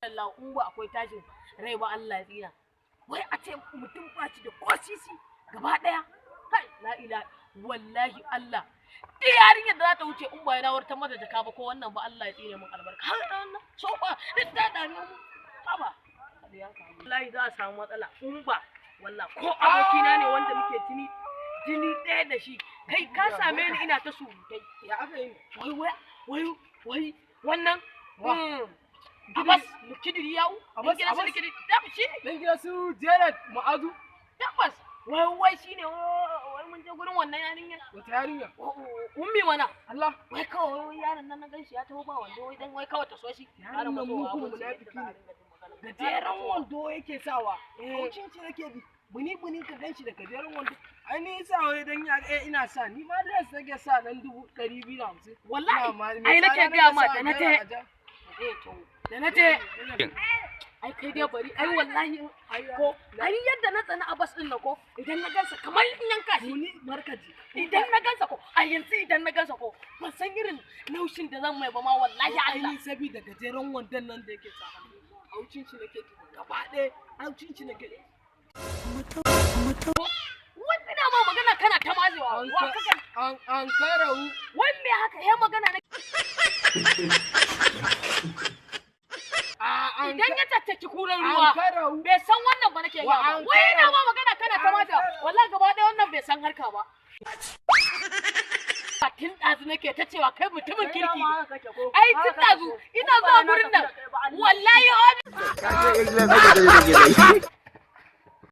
Allah in ba akwai tashin rai ba Allah ya tsira. Wai a ce mutum ba shi da kwasisi gaba daya. Kai la ila wallahi Allah. Duk yarinyar da za ta wuce in ba yana wartar mata jaka ba ko wannan ba Allah ya tsire mun albarka. Har Allah so ba da dame mu. Haba. Wallahi za a samu matsala in ba wallahi ko abokina ne wanda muke jini ɗaya da shi. Kai ka same ni ina ta surutai. Ya aka yi? Wai wannan Abbas Kidiri yawo? Abbas Kidiri da shi ne. Dan gida su Janet Ma'azu. Tabbas. Wai shine wai mun je gurin wannan yarinya. Wata yarinya? Ummi mana. Allah. Wai kawai yaron nan na ganshi ya taho ba wando wai dan wai kawai ta so shi. Yaron nan mu kuma munafiki ne. Gajeren wando yake sawa. Kaucin ci nake bi. Buni ka ganshi da gajeren wando. Ai ni sa wai dan ya ina sa ni ma dress nake sa dan 250. Wallahi ai nake ga ma da na te. Da na te. Ai kai dai bari ai wallahi ko ai yadda na tsana Abbas din na ko idan na gansa kamar in yanka shi ni markaji idan na gansa ko a yanzu idan na gansa ko ban san irin naushin da zan mai ba ma wallahi Allah ni saboda gajeren wandon nan da yake sa aucin shi nake gaba ɗaya aucin shi nake wanda ma magana kana ta mazewa wa kaka an karau wai me haka he magana na idan ya tattaki kuran ruwa bai san wannan ba nake yi ba wai ina ma magana kana ta mata wallahi gaba ɗaya wannan bai san harka ba tun ɗazu nake ta cewa kai mutumin kirki ai tun ɗazu ina zuwa gurin nan wallahi